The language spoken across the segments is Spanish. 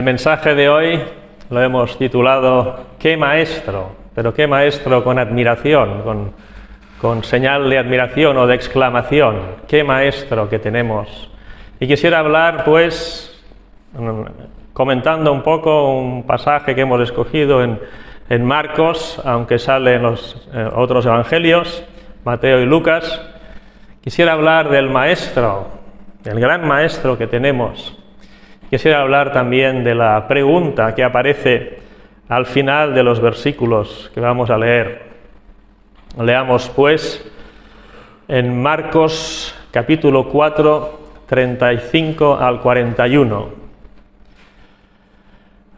El mensaje de hoy lo hemos titulado ¿Qué maestro? Pero qué maestro con admiración, con señal de admiración o de exclamación. ¿Qué maestro que tenemos? Y quisiera hablar, pues, comentando un poco un pasaje que hemos escogido en Marcos, aunque sale en los otros evangelios, Mateo y Lucas. Quisiera hablar del maestro, del gran maestro que tenemos. Quisiera hablar también de la pregunta que aparece al final de los versículos que vamos a leer. Leamos pues en Marcos capítulo 4, 35 al 41.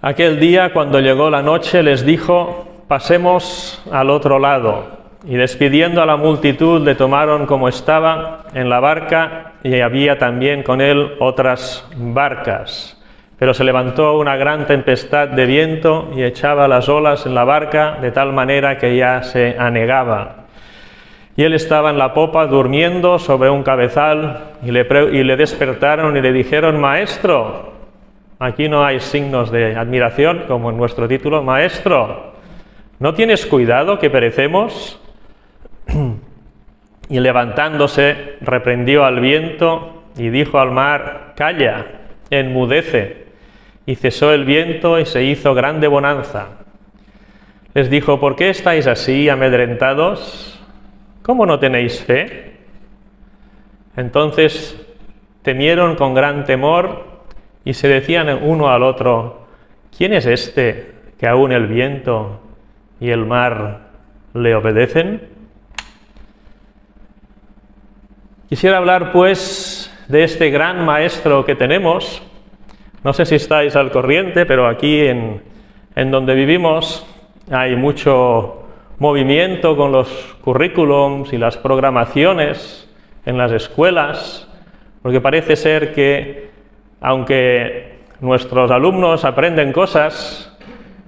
Aquel día, cuando llegó la noche, les dijo: pasemos al otro lado. Y despidiendo a la multitud, le tomaron como estaba en la barca, y había también con él otras barcas. Pero se levantó una gran tempestad de viento y echaba las olas en la barca de tal manera que ya se anegaba. Y él estaba en la popa durmiendo sobre un cabezal, y le despertaron y le dijeron: Maestro. Aquí no hay signos de admiración como en nuestro título. Maestro, ¿no tienes cuidado que perecemos? Y levantándose, reprendió al viento y dijo al mar: Calla, enmudece. Y cesó el viento y se hizo grande bonanza. Les dijo: ¿por qué estáis así amedrentados? ¿Cómo no tenéis fe? Entonces temieron con gran temor y se decían uno al otro: ¿quién es este que aún el viento y el mar le obedecen? Quisiera hablar pues de este gran maestro que tenemos. No sé si estáis al corriente, pero aquí en donde vivimos hay mucho movimiento con los currículums y las programaciones en las escuelas, porque parece ser que, aunque nuestros alumnos aprenden cosas,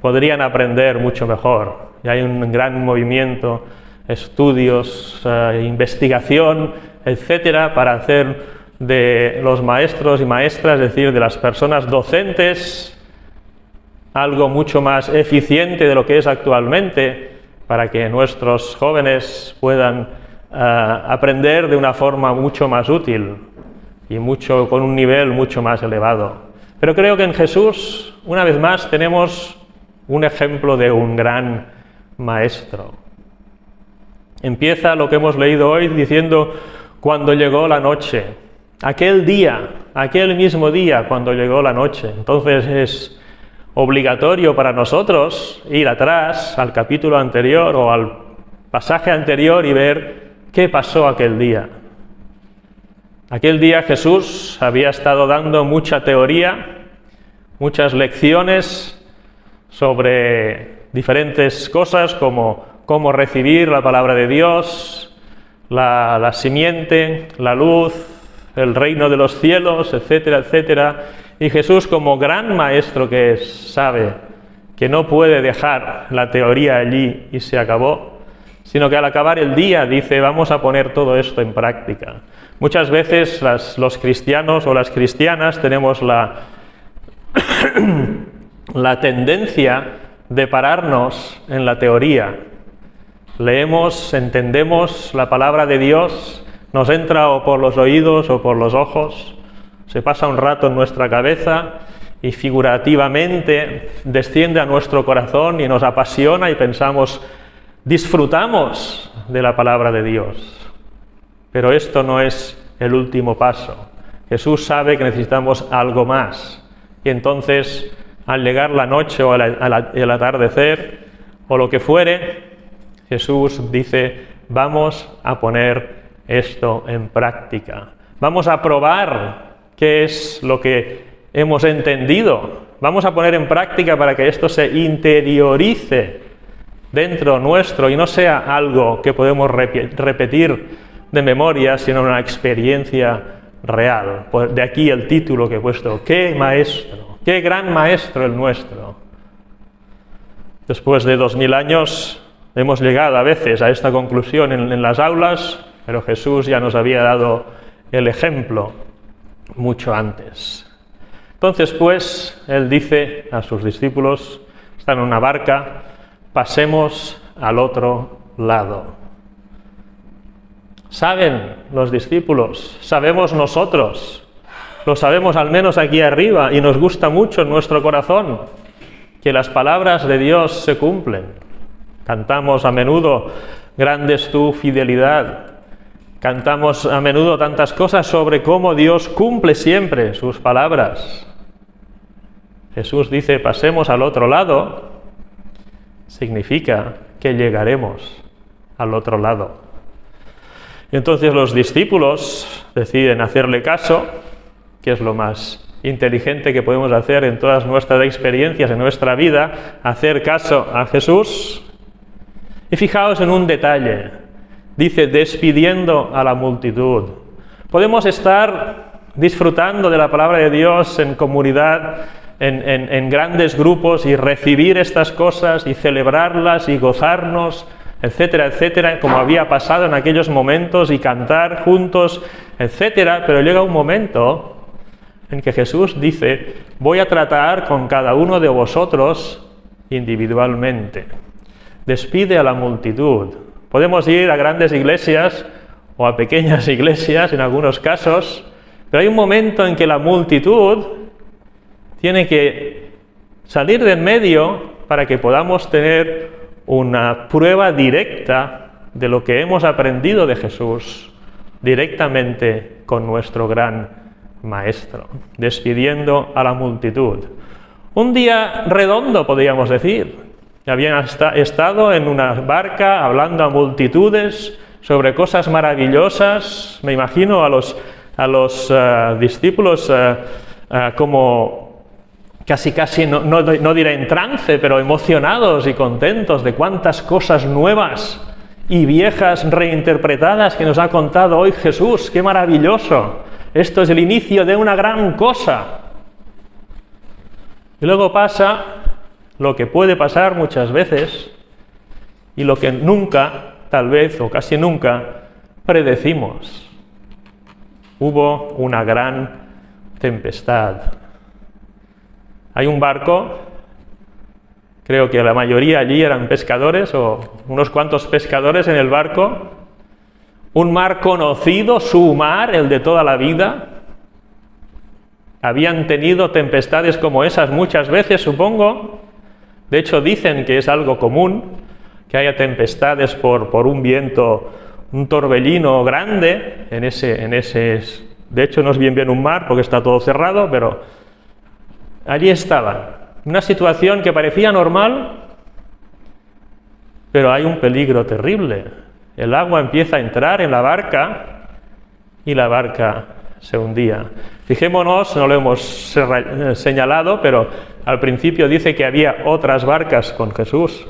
podrían aprender mucho mejor. Y hay un gran movimiento, estudios, investigación, etcétera, para hacer de los maestros y maestras, es decir, de las personas docentes, algo mucho más eficiente de lo que es actualmente, para que nuestros jóvenes puedan aprender de una forma mucho más útil y con un nivel mucho más elevado. Pero creo que en Jesús, una vez más, tenemos un ejemplo de un gran maestro. Empieza lo que hemos leído hoy diciendo: cuando llegó la noche. Aquel día, aquel mismo día cuando llegó la noche. Entonces es obligatorio para nosotros ir atrás al capítulo anterior o al pasaje anterior y ver qué pasó aquel día. Aquel día Jesús había estado dando mucha teoría, muchas lecciones sobre diferentes cosas como cómo recibir la palabra de Dios, la simiente, la luz, el reino de los cielos, etcétera, etcétera. Y Jesús, como gran maestro que es, sabe que no puede dejar la teoría allí y se acabó, sino que al acabar el día dice: vamos a poner todo esto en práctica. Muchas veces los cristianos o las cristianas tenemos la tendencia de pararnos en la teoría. Leemos, entendemos la palabra de Dios, nos entra o por los oídos o por los ojos, se pasa un rato en nuestra cabeza y figurativamente desciende a nuestro corazón y nos apasiona y pensamos, disfrutamos de la palabra de Dios. Pero esto no es el último paso. Jesús sabe que necesitamos algo más. Y entonces, al llegar la noche o el atardecer o lo que fuere, Jesús dice: vamos a poner esto en práctica. Vamos a probar qué es lo que hemos entendido. Vamos a poner en práctica para que esto se interiorice dentro nuestro y no sea algo que podemos repetir de memoria, sino una experiencia real. De aquí el título que he puesto: ¡qué maestro! ¡Qué gran maestro el nuestro! Después de 2000 años hemos llegado a veces a esta conclusión en las aulas, pero Jesús ya nos había dado el ejemplo mucho antes. Entonces, pues, él dice a sus discípulos, están en una barca, pasemos al otro lado. Saben los discípulos, sabemos nosotros, lo sabemos al menos aquí arriba y nos gusta mucho en nuestro corazón que las palabras de Dios se cumplen. Cantamos a menudo, grande es tu fidelidad. Cantamos a menudo tantas cosas sobre cómo Dios cumple siempre sus palabras. Jesús dice, pasemos al otro lado, significa que llegaremos al otro lado. Y entonces los discípulos deciden hacerle caso, que es lo más inteligente que podemos hacer en todas nuestras experiencias, en nuestra vida, hacer caso a Jesús. Y fijaos en un detalle, dice, despidiendo a la multitud. Podemos estar disfrutando de la palabra de Dios en comunidad, en grandes grupos, y recibir estas cosas y celebrarlas y gozarnos, etcétera, etcétera, como había pasado en aquellos momentos, y cantar juntos, etcétera. Pero llega un momento en que Jesús dice, voy a tratar con cada uno de vosotros individualmente. Despide a la multitud. Podemos ir a grandes iglesias o a pequeñas iglesias en algunos casos, pero hay un momento en que la multitud tiene que salir de en medio para que podamos tener una prueba directa de lo que hemos aprendido de Jesús directamente con nuestro gran Maestro, despidiendo a la multitud. Un día redondo, podríamos decir. Habían estado en una barca hablando a multitudes sobre cosas maravillosas. Me imagino a los discípulos como casi no diré en trance, pero emocionados y contentos de cuántas cosas nuevas y viejas reinterpretadas que nos ha contado hoy Jesús. ¡Qué maravilloso! Esto es el inicio de una gran cosa. Y luego pasa lo que puede pasar muchas veces y lo que nunca, tal vez o casi nunca, predecimos. Hubo una gran tempestad. Hay un barco, creo que la mayoría allí eran pescadores o unos cuantos pescadores en el barco. Un mar conocido, su mar, el de toda la vida. Habían tenido tempestades como esas muchas veces, supongo. De hecho, dicen que es algo común que haya tempestades por un viento, un torbellino grande en ese. De hecho, no es bien un mar porque está todo cerrado, pero allí estaban. Una situación que parecía normal, pero hay un peligro terrible. El agua empieza a entrar en la barca y la barca se hundía. Fijémonos, no lo hemos señalado, pero al principio dice que había otras barcas con Jesús.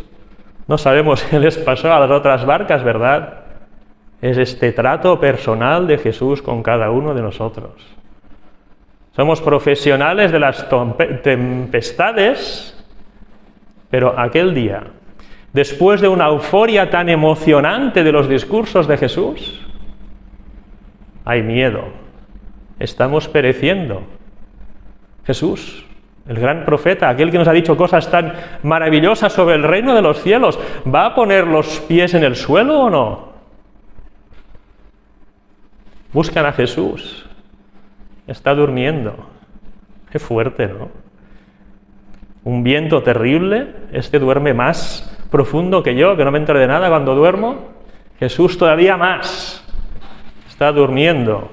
No sabemos qué les pasó a las otras barcas, ¿verdad? Es este trato personal de Jesús con cada uno de nosotros. Somos profesionales de las tempestades, pero aquel día, después de una euforia tan emocionante de los discursos de Jesús, hay miedo. Estamos pereciendo. Jesús, el gran profeta, aquel que nos ha dicho cosas tan maravillosas sobre el reino de los cielos, ¿va a poner los pies en el suelo o no? Buscan a Jesús. Está durmiendo. Qué fuerte, ¿no? Un viento terrible. Este duerme más profundo que yo, que no me entero de nada cuando duermo. Jesús todavía más. Está durmiendo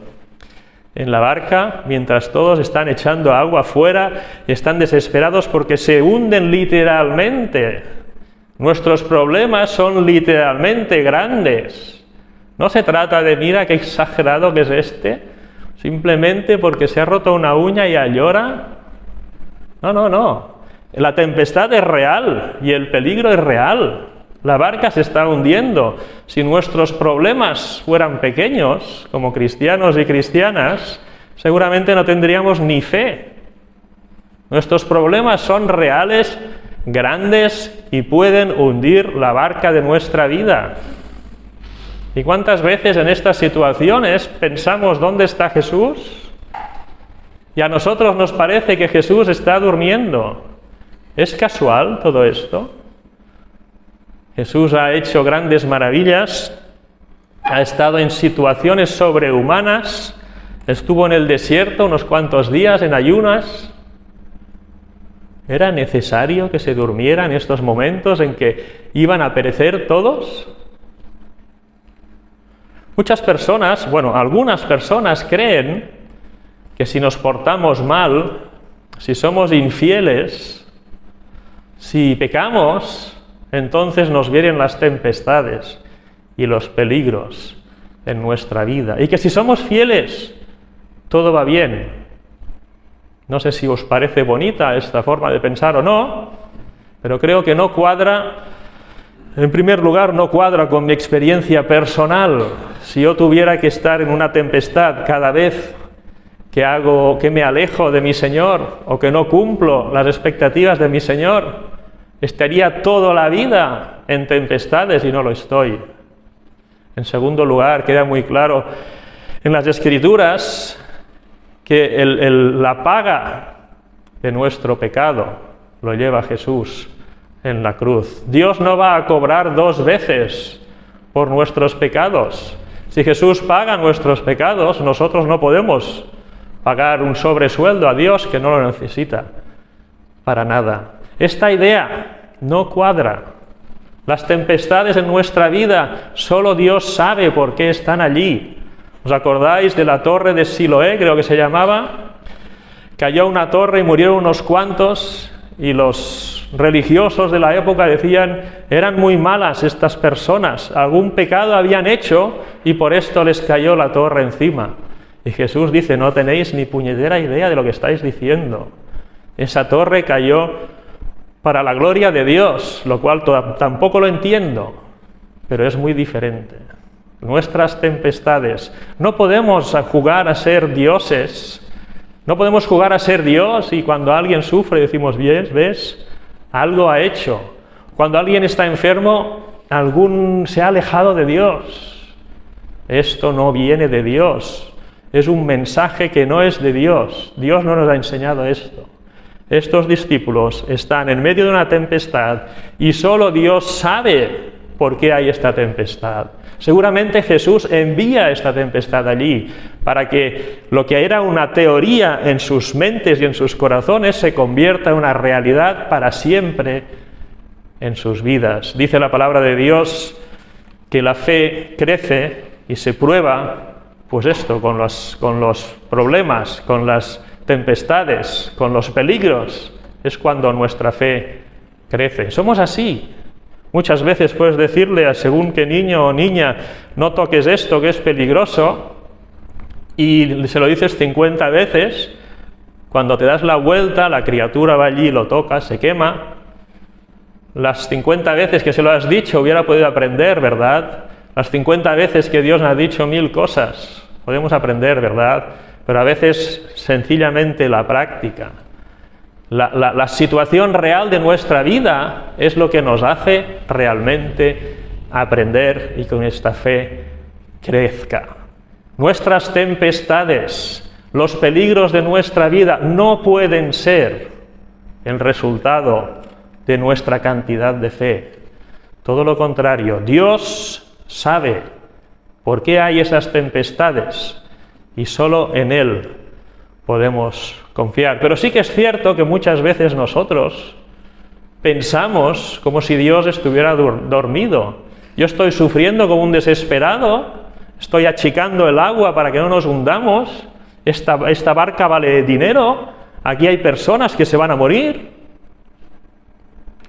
en la barca mientras todos están echando agua afuera y están desesperados porque se hunden literalmente. Nuestros problemas son literalmente grandes. No se trata de mira qué exagerado que es este, simplemente porque se ha roto una uña y ya llora. No. La tempestad es real y el peligro es real. La barca se está hundiendo. Si nuestros problemas fueran pequeños, como cristianos y cristianas, seguramente no tendríamos ni fe. Nuestros problemas son reales, grandes y pueden hundir la barca de nuestra vida. ¿Y cuántas veces en estas situaciones pensamos dónde está Jesús? Y a nosotros nos parece que Jesús está durmiendo. ¿Es casual todo esto? Jesús ha hecho grandes maravillas, ha estado en situaciones sobrehumanas, estuvo en el desierto unos cuantos días en ayunas. ¿Era necesario que se durmiera en estos momentos en que iban a perecer todos? Muchas personas, bueno, algunas personas creen que si nos portamos mal, si somos infieles, si pecamos, entonces nos vienen las tempestades y los peligros en nuestra vida. Y que si somos fieles, todo va bien. No sé si os parece bonita esta forma de pensar o no, pero creo que no cuadra, en primer lugar, no cuadra con mi experiencia personal. Si yo tuviera que estar en una tempestad cada vez que me alejo de mi Señor o que no cumplo las expectativas de mi Señor, estaría toda la vida en tempestades y no lo estoy. En segundo lugar, queda muy claro en las Escrituras que la paga de nuestro pecado lo lleva Jesús en la cruz. Dios no va a cobrar 2 veces por nuestros pecados. Si Jesús paga nuestros pecados, nosotros no podemos pagar un sobresueldo a Dios que no lo necesita para nada. Esta idea no cuadra. Las tempestades en nuestra vida, solo Dios sabe por qué están allí. ¿Os acordáis de la torre de Siloé, creo que se llamaba? Cayó una torre y murieron unos cuantos, y los religiosos de la época decían, eran muy malas estas personas, algún pecado habían hecho y por esto les cayó la torre encima. Y Jesús dice, no tenéis ni puñetera idea de lo que estáis diciendo. Esa torre cayó para la gloria de Dios, lo cual tampoco lo entiendo, pero es muy diferente. Nuestras tempestades, no podemos jugar a ser dioses, no podemos jugar a ser Dios y cuando alguien sufre decimos, ¿ves? Algo ha hecho. Cuando alguien está enfermo, se ha alejado de Dios. Esto no viene de Dios. Es un mensaje que no es de Dios. Dios no nos ha enseñado esto. Estos discípulos están en medio de una tempestad y solo Dios sabe por qué hay esta tempestad. Seguramente Jesús envía esta tempestad allí para que lo que era una teoría en sus mentes y en sus corazones se convierta en una realidad para siempre en sus vidas. Dice la palabra de Dios que la fe crece y se prueba, pues esto, con los problemas, con las tempestades, con los peligros, es cuando nuestra fe crece. Somos así. Muchas veces puedes decirle a según qué niño o niña, no toques esto que es peligroso, y se lo dices 50 veces, cuando te das la vuelta, la criatura va allí, lo toca, se quema. Las 50 veces que se lo has dicho hubiera podido aprender, ¿verdad? Las 50 veces que Dios nos ha dicho 1000 cosas, podemos aprender, ¿verdad? Pero a veces sencillamente la práctica, la situación real de nuestra vida es lo que nos hace realmente aprender y que nuestra fe crezca. Nuestras tempestades, los peligros de nuestra vida no pueden ser el resultado de nuestra cantidad de fe. Todo lo contrario, Dios sabe por qué hay esas tempestades y solo en Él podemos confiar. Pero sí que es cierto que muchas veces nosotros pensamos como si Dios estuviera dormido. Yo estoy sufriendo como un desesperado, estoy achicando el agua para que no nos hundamos, esta barca vale dinero, aquí hay personas que se van a morir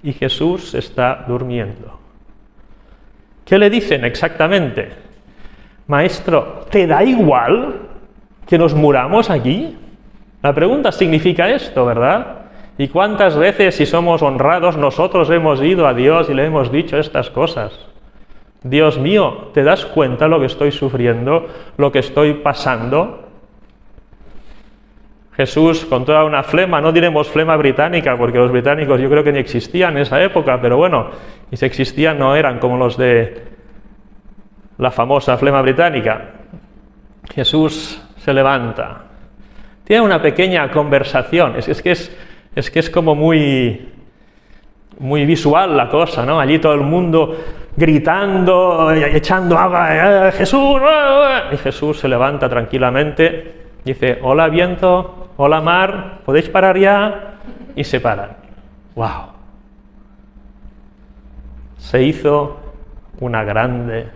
y Jesús está durmiendo. ¿Qué le dicen exactamente? Maestro, ¿te da igual que nos muramos aquí? La pregunta significa esto, ¿verdad? ¿Y cuántas veces, si somos honrados, nosotros hemos ido a Dios y le hemos dicho estas cosas? Dios mío, ¿te das cuenta lo que estoy sufriendo, lo que estoy pasando? Jesús, con toda una flema, no diremos flema británica, porque los británicos yo creo que ni existían en esa época, pero bueno, y si existían no eran como los de la famosa flema británica. Jesús se levanta, Tienen una pequeña conversación. Es que es como muy visual la cosa, ¿no? Allí todo el mundo gritando, echando agua, ¡Jesús! Y Jesús se levanta tranquilamente, dice, hola viento, hola mar, ¿podéis parar ya? Y se paran. ¡Wow! Se hizo una grande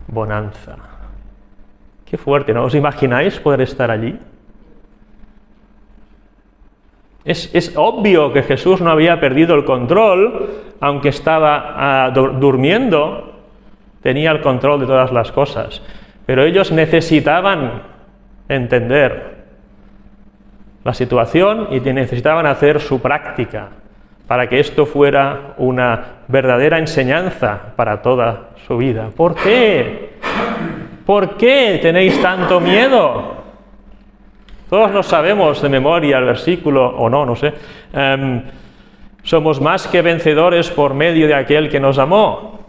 bonanza. Qué fuerte, ¿no? ¿Os imagináis poder estar allí? Es obvio que Jesús no había perdido el control, aunque estaba durmiendo, tenía el control de todas las cosas. Pero ellos necesitaban entender la situación y necesitaban hacer su práctica para que esto fuera una verdadera enseñanza para toda su vida. ¿Por qué? ¿Por qué tenéis tanto miedo? Todos lo sabemos de memoria el versículo, o no, no sé. Somos más que vencedores por medio de aquel que nos amó.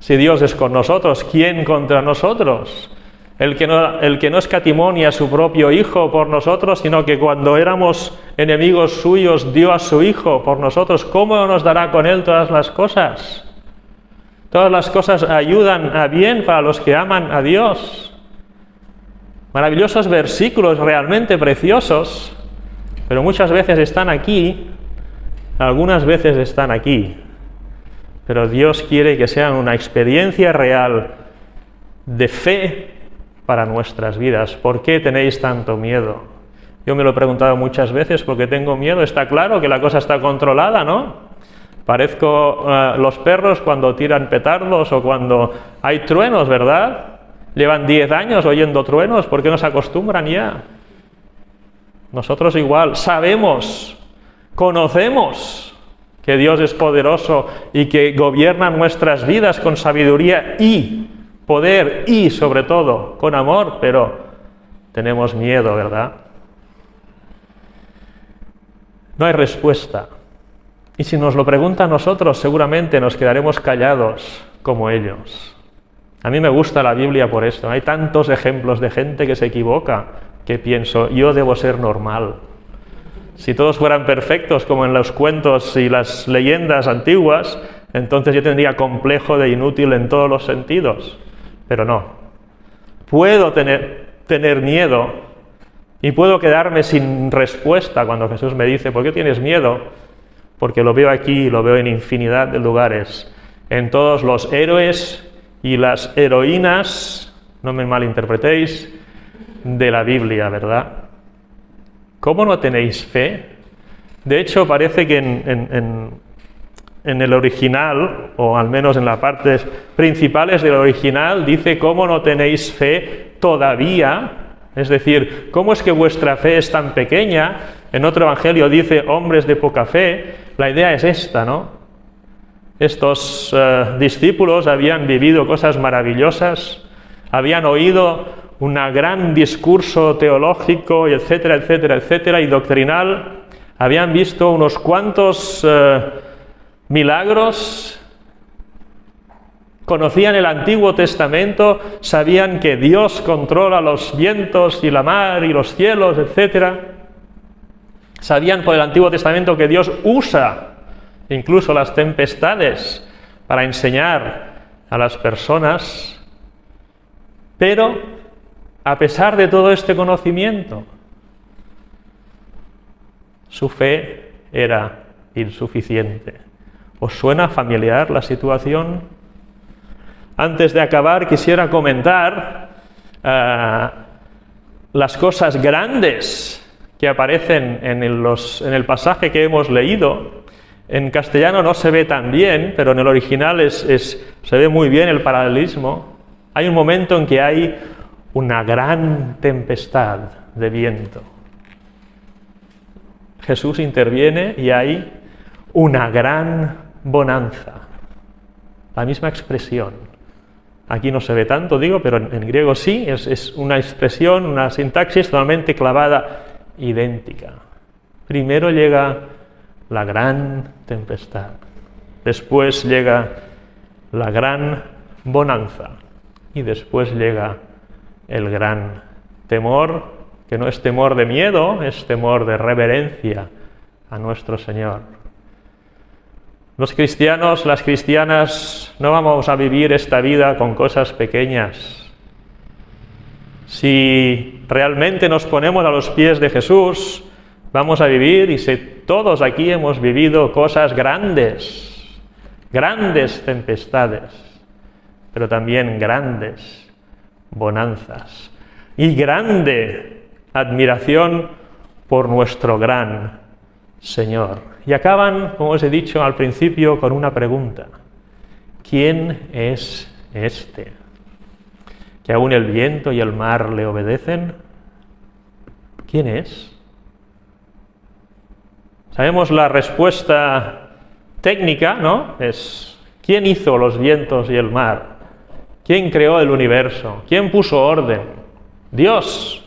Si Dios es con nosotros, ¿quién contra nosotros? El que no escatimó ni a su propio Hijo por nosotros, sino que cuando éramos enemigos suyos dio a su Hijo por nosotros. ¿Cómo no nos dará con Él todas las cosas? Todas las cosas ayudan a bien para los que aman a Dios. Maravillosos versículos, realmente preciosos, pero muchas veces están aquí, algunas veces están aquí. Pero Dios quiere que sean una experiencia real de fe para nuestras vidas. ¿Por qué tenéis tanto miedo? Yo me lo he preguntado muchas veces, ¿por qué tengo miedo? Está claro que la cosa está controlada, ¿no? Parezco los perros cuando tiran petardos o cuando hay truenos, ¿verdad? Llevan 10 años oyendo truenos, ¿por qué no se acostumbran ya? Nosotros igual, sabemos, conocemos que Dios es poderoso y que gobierna nuestras vidas con sabiduría y poder y, sobre todo, con amor, pero tenemos miedo, ¿verdad? No hay respuesta. Y si nos lo preguntan nosotros, seguramente nos quedaremos callados como ellos. A mí me gusta la Biblia por esto. Hay tantos ejemplos de gente que se equivoca que pienso, yo debo ser normal. Si todos fueran perfectos como en los cuentos y las leyendas antiguas, entonces yo tendría complejo de inútil en todos los sentidos. Pero no. Puedo tener miedo y puedo quedarme sin respuesta cuando Jesús me dice, ¿por qué tienes miedo? Porque lo veo aquí, lo veo en infinidad de lugares. En todos los héroes y las heroínas, no me malinterpretéis, de la Biblia, ¿verdad? ¿Cómo no tenéis fe? De hecho, parece que en el original, o al menos en las partes principales del original, dice, ¿cómo no tenéis fe todavía? Es decir, ¿cómo es que vuestra fe es tan pequeña? En otro evangelio dice, hombres de poca fe. La idea es esta, ¿no? Estos discípulos habían vivido cosas maravillosas, habían oído un gran discurso teológico, etcétera, etcétera, etcétera, y doctrinal, habían visto unos cuantos milagros, conocían el Antiguo Testamento, sabían que Dios controla los vientos y la mar y los cielos, etcétera. Sabían por el Antiguo Testamento que Dios usa incluso las tempestades para enseñar a las personas, pero a pesar de todo este conocimiento, su fe era insuficiente. ¿Os suena familiar la situación? Antes de acabar, quisiera comentar las cosas grandes que aparecen en el pasaje que hemos leído. En castellano no se ve tan bien, pero en el original se ve muy bien el paralelismo. Hay un momento en que hay una gran tempestad de viento. Jesús interviene y hay una gran bonanza. La misma expresión. Aquí no se ve tanto, digo, pero en griego sí, es una expresión, una sintaxis totalmente clavada, idéntica. Primero llega la gran tempestad, después llega la gran bonanza y después llega el gran temor que no es temor de miedo, es temor de reverencia a nuestro Señor. Los cristianos, las cristianas, no vamos a vivir esta vida con cosas pequeñas. Si realmente nos ponemos a los pies de Jesús, vamos a vivir, y todos aquí hemos vivido cosas grandes, grandes tempestades, pero también grandes bonanzas y grande admiración por nuestro gran Señor. Y acaban, como os he dicho al principio, con una pregunta: ¿quién es este que aún el viento y el mar le obedecen? ¿Quién es? Sabemos la respuesta técnica, ¿no? Es: ¿quién hizo los vientos y el mar? ¿Quién creó el universo? ¿Quién puso orden? Dios,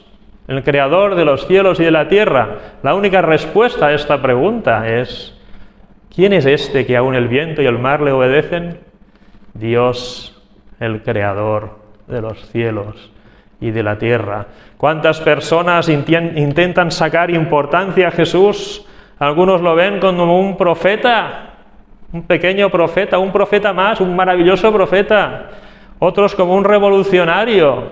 el creador de los cielos y de la tierra. La única respuesta a esta pregunta es: ¿quién es este que aún el viento y el mar le obedecen? Dios, el creador de los cielos y de la tierra. ¿Cuántas personas intentan sacar importancia a Jesús? Algunos lo ven como un profeta, un pequeño profeta, un profeta más, un maravilloso profeta. Otros como un revolucionario,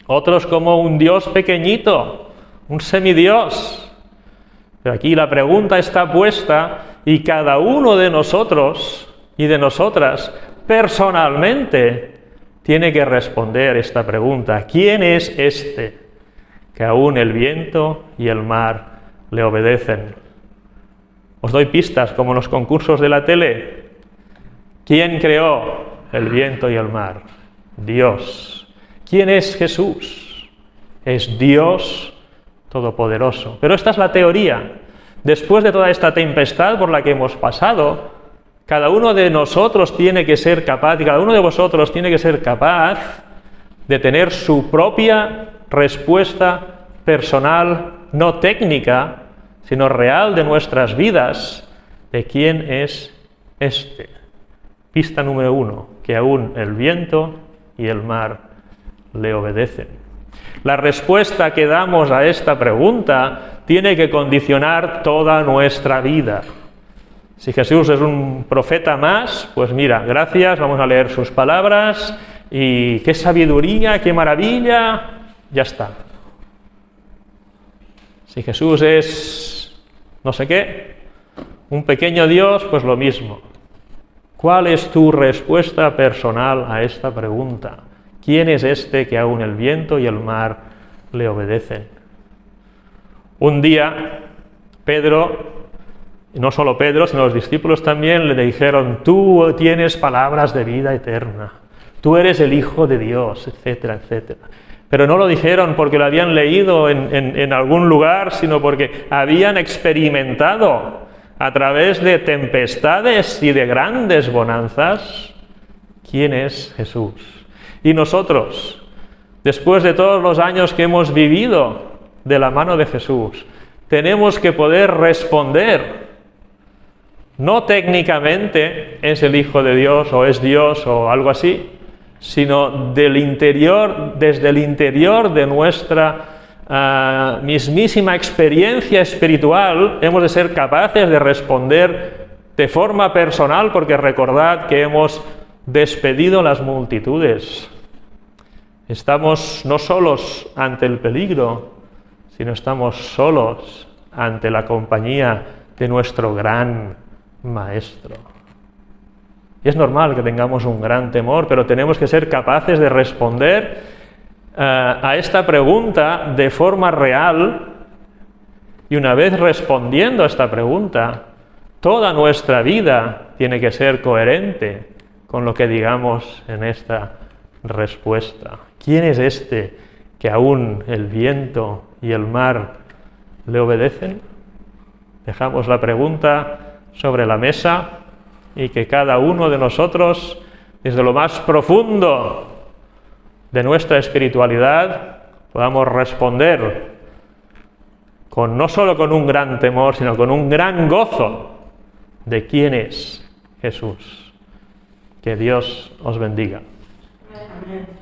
otros como un Dios pequeñito, un semidios. Pero aquí la pregunta está puesta, y cada uno de nosotros y de nosotras personalmente tiene que responder esta pregunta: ¿quién es este que aún el viento y el mar le obedecen? Os doy pistas, como en los concursos de la tele. ¿Quién creó el viento y el mar? Dios. ¿Quién es Jesús? Es Dios Todopoderoso. Pero esta es la teoría. Después de toda esta tempestad por la que hemos pasado, cada uno de nosotros tiene que ser capaz, y cada uno de vosotros tiene que ser capaz de tener su propia respuesta personal, no técnica, sino real, de nuestras vidas, de quién es este. Pista número 1, que aún el viento y el mar le obedecen. La respuesta que damos a esta pregunta tiene que condicionar toda nuestra vida. Si Jesús es un profeta más, pues mira, gracias, vamos a leer sus palabras, y qué sabiduría, qué maravilla, ya está. Si Jesús es no sé qué, un pequeño Dios, pues lo mismo. ¿Cuál es tu respuesta personal a esta pregunta? ¿Quién es este que aún el viento y el mar le obedecen? Un día, Pedro, y no solo Pedro, sino los discípulos también, le dijeron: tú tienes palabras de vida eterna, tú eres el Hijo de Dios, etcétera, etcétera. Pero no lo dijeron porque lo habían leído en algún lugar, sino porque habían experimentado a través de tempestades y de grandes bonanzas quién es Jesús. Y nosotros, después de todos los años que hemos vivido de la mano de Jesús, tenemos que poder responder. No técnicamente es el Hijo de Dios o es Dios o algo así, sino del interior, desde el interior de nuestra mismísima experiencia espiritual, hemos de ser capaces de responder de forma personal, porque recordad que hemos despedido las multitudes. Estamos no solos ante el peligro, sino estamos solos ante la compañía de nuestro gran Maestro. Y es normal que tengamos un gran temor, pero tenemos que ser capaces de responder a esta pregunta de forma real, y una vez respondiendo a esta pregunta, toda nuestra vida tiene que ser coherente con lo que digamos en esta respuesta. ¿Quién es este que aún el viento y el mar le obedecen? Dejamos la pregunta sobre la mesa, y que cada uno de nosotros, desde lo más profundo de nuestra espiritualidad, podamos responder no solo con un gran temor, sino con un gran gozo de quién es Jesús. Que Dios os bendiga. Amén.